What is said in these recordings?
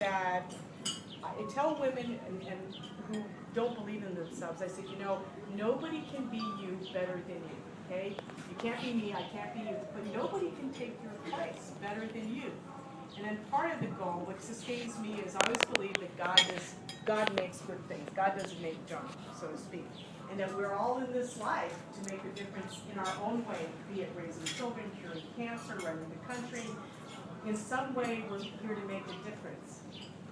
that I tell women and who don't believe in themselves, I said, nobody can be you better than you, okay? You can't be me, I can't be you, but nobody can take your place better than you. And then part of the goal, what sustains me, is I always believe that God makes good things. God doesn't make junk, so to speak. And that we're all in this life to make a difference in our own way, be it raising children, curing cancer, running the country. In some way, we're here to make a difference.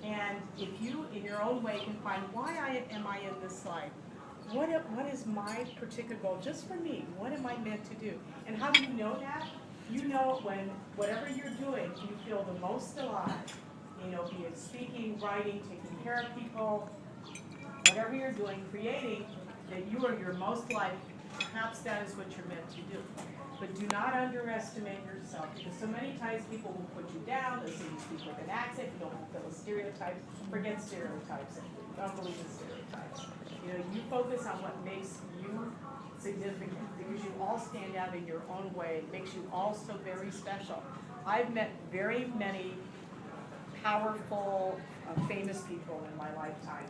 And if you, in your own way, can find why am I in this life? What is my particular goal, just for me? What am I meant to do? And how do you know that? You know it when whatever you're doing, you feel the most alive. Be it speaking, writing, taking care of people, whatever you're doing, creating, that you are your most alive. Perhaps that is what you're meant to do. But do not underestimate yourself, because so many times people will put you down. They say you speak with an accent, you don't fulfill stereotypes. Forget stereotypes. Don't believe in stereotypes. You focus on what makes you significant, because you all stand out in your own way. It makes you all so very special. I've met very many powerful, famous people in my lifetime.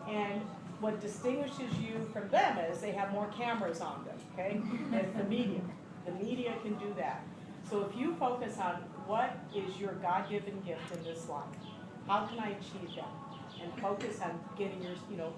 And what distinguishes you from them is they have more cameras on them, okay? It's the media. The media can do that. So if you focus on what is your God-given gift in this life, how can I achieve that? And focus on getting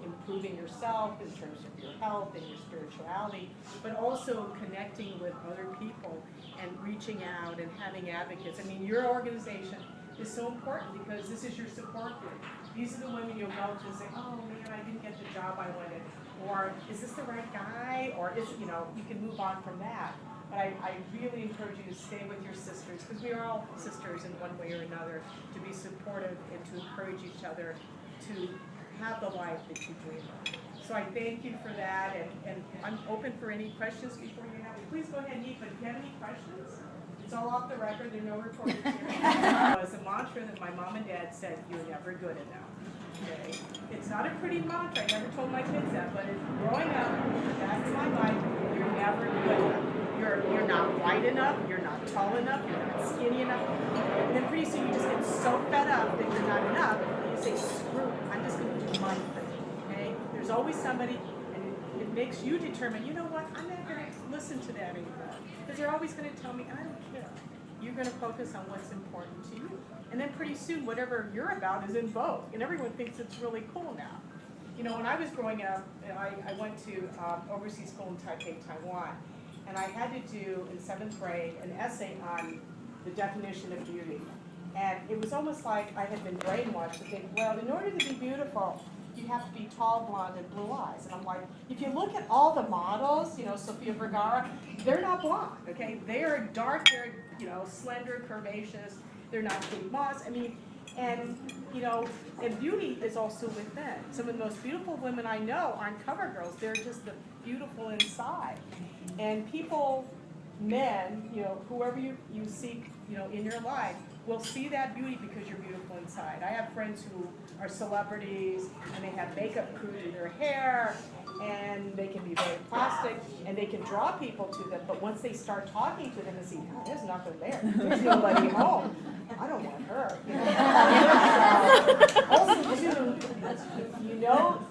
improving yourself in terms of your health and your spirituality, but also connecting with other people and reaching out and having advocates. I mean, your organization is so important because this is your support group. These are the women you'll go to and say, oh man, I didn't get the job I wanted. Or is this the right guy? Or is, you can move on from that. But I really encourage you to stay with your sisters, because we are all sisters in one way or another, to be supportive and to encourage each other to have the life that you dream of. So I thank you for that, and I'm open for any questions before you have it. Please go ahead and eat, but if you have any questions, it's all off the record, there are no recordings here. It's a mantra that my mom and dad said, you're never good enough. Okay? It's not a pretty mantra, I never told my kids that, but growing up, back in my life, you're never good enough. You're not white enough, you're not tall enough, you're not skinny enough. And then pretty soon you just get so fed up that you're not enough, and you say, screw it, I'm just going to do my thing. Okay? There's always somebody, and it makes you determine, you know what, I'm not going to listen to that anymore. Because they're always going to tell me, I don't care. You're going to focus on what's important to you. And then pretty soon, whatever you're about is in vogue, and everyone thinks it's really cool now. When I was growing up, I went to overseas school in Taipei, Taiwan. And I had to do, in 7th grade, an essay on the definition of beauty. And it was almost like I had been brainwashed to think, well, in order to be beautiful, you have to be tall, blonde, and blue eyes. And I'm like, if you look at all the models, Sofia Vergara, they're not blonde, okay? They are dark-haired, slender, curvaceous. They're not Kate Moss. I mean, and beauty is also within. Some of the most beautiful women I know aren't cover girls. They're just the beautiful inside. And people, men, whoever you seek, in your life, will see that beauty because you're beautiful inside. I have friends who are celebrities, and they have makeup crew do their hair, and they can be very plastic, and they can draw people to them, but once they start talking to them and see, oh, there's nothing there. There's nobody home. I don't want her. Also, too,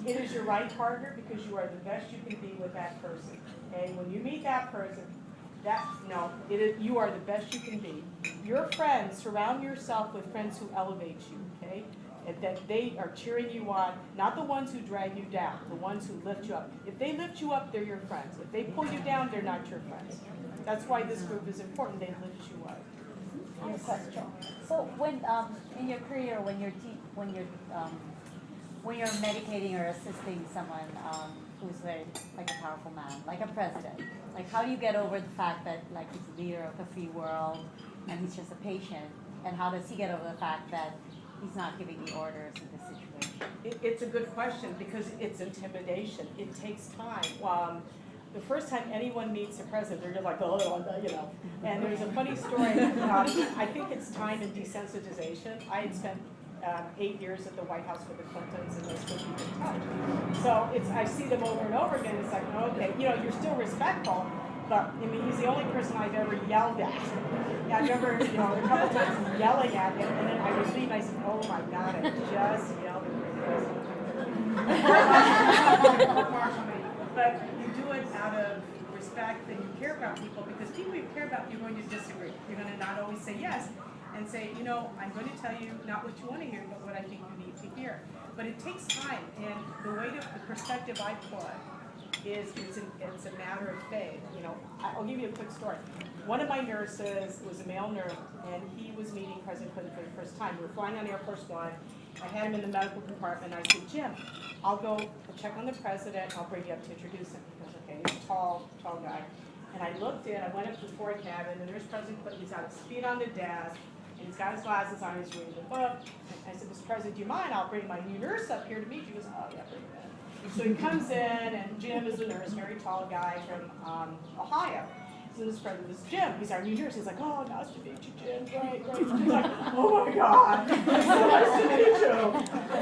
it is your right partner because you are the best you can be with that person. Okay? When you meet that person, you are the best you can be. Your friends, surround yourself with friends who elevate you, okay? And that they are cheering you on, not the ones who drag you down, the ones who lift you up. If they lift you up, they're your friends. If they pull you down, they're not your friends. That's why this group is important. They lift you up. I have a question. So when in your career, when you're medicating or assisting someone who's like a powerful man, like a president, like how do you get over the fact that like he's the leader of the free world and he's just a patient, and how does he get over the fact that he's not giving the orders in this situation? It's a good question because it's intimidation. It takes time. The first time anyone meets the president, they're just like, oh, And there's a funny story. I think it's time and desensitization. I had spent 8 years at the White House with the Clintons, and they still keep in touch. So I see them over and over again. It's like, okay, you're still respectful, But, I mean, he's the only person I've ever yelled at. Yeah, I remember, you know, a couple times yelling at him, and then I would leave, and I said, oh my God, I just yelled at him. But you do it out of respect, and you care about people, because people you care about, you're going to disagree. You're going to not always say yes, and say, you know, I'm going to tell you not what you want to hear, but what I think you need to hear. But it takes time, and the way to, the perspective I put is it's a matter of faith. You know, I'll give you a quick story. One of my nurses was a male nurse, and he was meeting President Clinton for the first time. We were flying on Air Force One. I had him in the medical compartment. I said, Jim, I'll go check on the president. I'll bring you up to introduce him. He goes, okay, he's a tall guy. And I looked in, I went up to the forward cabin, and there's President Clinton. He's got his feet on the desk, and he's got his glasses on, he's reading the book. And I said, Mr. President, do you mind? I'll bring my new nurse up here to meet you. He goes, oh, yeah, bring him in. So he comes in, and Jim is the nurse, very tall guy from Ohio. So this president is Jim. He's our new nurse. He's like, oh, nice to meet you, Jim. Great. He's like, oh my God, it's so nice to meet you.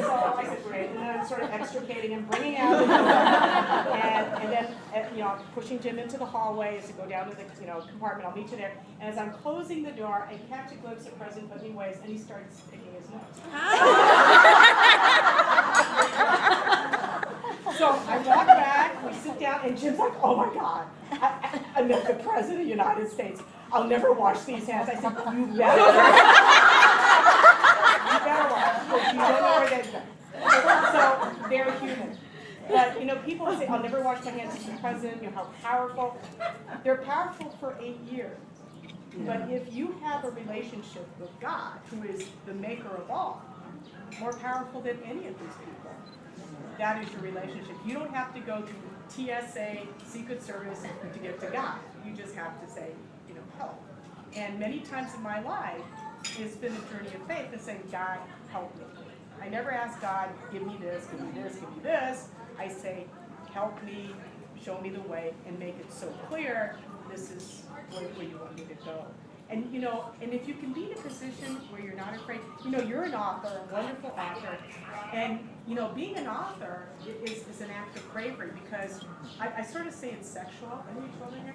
So I said, great. And then I'm sort of extricating him, bringing out the door, and then you know, pushing Jim into the hallway as I go down to the compartment. I'll meet you there. And as I'm closing the door, I catch a glimpse of President Clinton waves, and he starts picking his nose. So I walk back, we sit down, and Jim's like, oh my God, I'm the President of the United States. I'll never wash these hands. I said, you better wash, because you don't know where they've been. So they're human. But, you know, people say, I'll never wash my hands as the President, you know, how powerful. They're powerful for 8 years. But if you have a relationship with God, who is the maker of all, more powerful than any of these people, that is your relationship. You don't have to go to TSA, Secret Service to get to God. You just have to say, you know, help. And many times in my life, it's been a journey of faith to say, God, help me. I never ask God, give me this, give me this, give me this. I say, help me, show me the way, and make it so clear, this is where you want me to go. And, you know, and if you can be in a position where you're not afraid, you know, you're an author, a wonderful author, and, you know, being an author is an act of bravery, because I sort of say it's sexual. Any children here?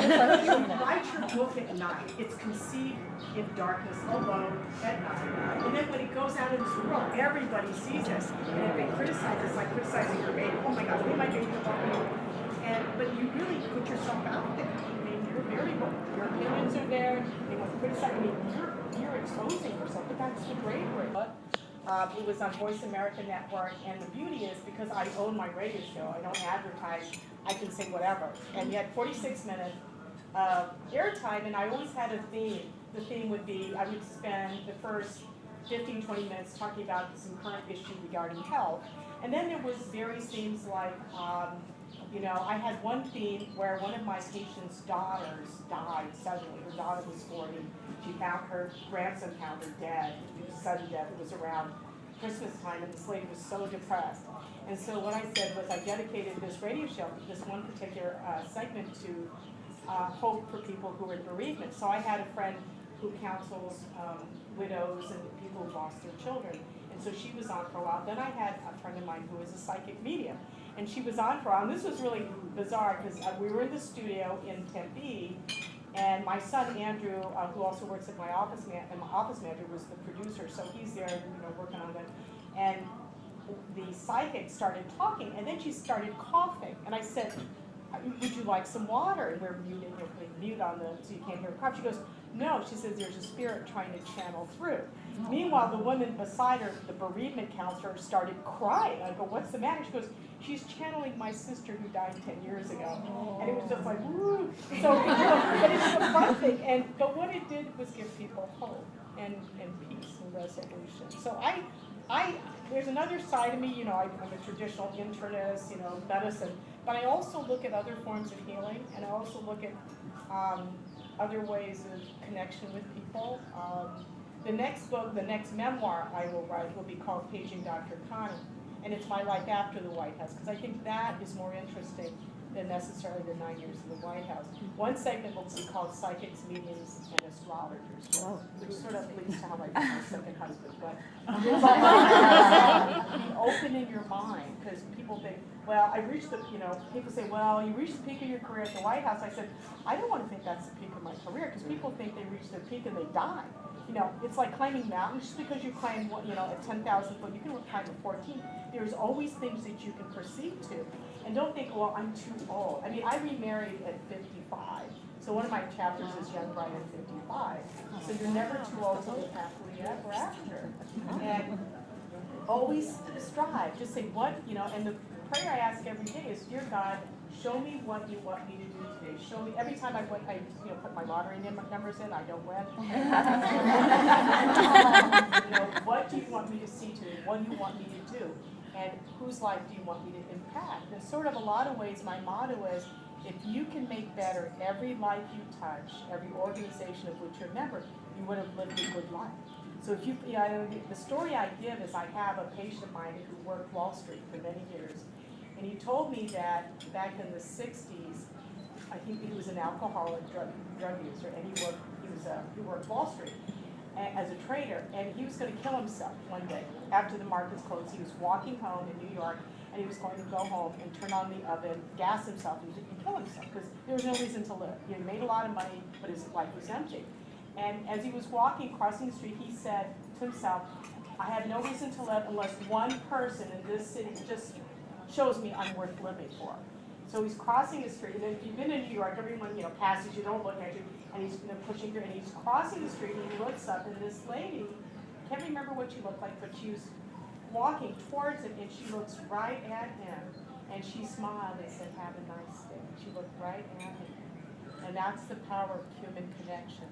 You write your book at night. It's conceived in darkness, alone, at night. And then when it goes out into the world, everybody sees it. And if they criticize, it's like criticizing your baby. Oh my God, look at my baby. But you really put yourself out there. Your opinions are there. They want to criticize. I mean, you're exposing yourself, but that's the bravery. It was on Voice America Network, and the beauty is because I own my radio show, I don't advertise. I can say whatever. And you had 46 minutes of airtime, and I always had a theme. The theme would be I would spend the first 15, 20 minutes talking about some current issue regarding health, and then there was various themes like. You know, I had one theme where one of my patients' daughters died suddenly. Her daughter was 40. She found her grandson found her dead. It was sudden death. It was around Christmas time, and this lady was so depressed. And so what I said was I dedicated this radio show, this one particular segment to hope for people who are in bereavement. So I had a friend who counsels widows and people who lost their children. And so she was on for a while. Then I had a friend of mine who was a psychic medium. And she was on for a while, and this was really bizarre because we were in the studio in Tempe, and my son Andrew, who also works at my office manager, was the producer, so he's there, you know, working on it. And the psychic started talking, and then she started coughing, and I said, "Would you like some water?" And we're muted, you're putting mute on so you can't hear her cough. She goes, "No," she says, "there's a spirit trying to channel through." Meanwhile, the woman beside her, the bereavement counselor, started crying. I go, "What's the matter?" She goes, "She's channeling my sister who died 10 years ago." And it was just like, woo. So, you know, but it's a fun thing. But what it did was give people hope and peace and resolution. So there's another side of me, you know, I'm a traditional internist, you know, medicine, but I also look at other forms of healing, and I also look at other ways of connection with people. The next book, the next memoir I will write will be called Paging Dr. Connie, and it's my life after the White House, because I think that is more interesting than necessarily the 9 years in the White House. One segment will be called Psychics, Mediums, and Astrologers, which sort of leads to how I met my second husband. But open in your mind, because people think, well, I reached the, people say, well, you reached the peak of your career at the White House. I said, I don't want to think that's the peak of my career, because people think they reach their peak and they die. It's like climbing mountains. Just because you climb, at 10,000 foot, you can climb at 14. There's always things that you can proceed to. And don't think, well, I'm too old. I mean, I remarried at 55. So one of my chapters is Young Bride at 55. So you're never too old to live happily ever after. And always strive. Just say what, and the prayer I ask every day is, dear God, show me what you want me to do today. Show me, every time I put my lottery numbers in, I don't win. What do you want me to see today? What do you want me to do? And whose life do you want me to impact? And sort of a lot of ways, my motto is, if you can make better every life you touch, every organization of which you're a member, you would have lived a good life. So if the story I give is I have a patient of mine who worked Wall Street for many years, and he told me that back in the 60s, I think he was an alcoholic drug user, and he worked Wall Street as a trader, and he was going to kill himself one day after the markets closed. He was walking home in New York, and he was going to go home and turn on the oven, gas himself, and kill himself, because there was no reason to live. He had made a lot of money, but his life was empty. And as he was walking, crossing the street, he said to himself, I have no reason to live unless one person in this city just shows me I'm worth living for. So he's crossing the street, and if you've been in New York, everyone passes you, don't look at you, and he's pushing through, and he's crossing the street, and he looks up, and this lady, can't remember what she looked like, but she was walking towards him, and she looks right at him, and she smiled and said, have a nice day. She looked right at him. And that's the power of human connection.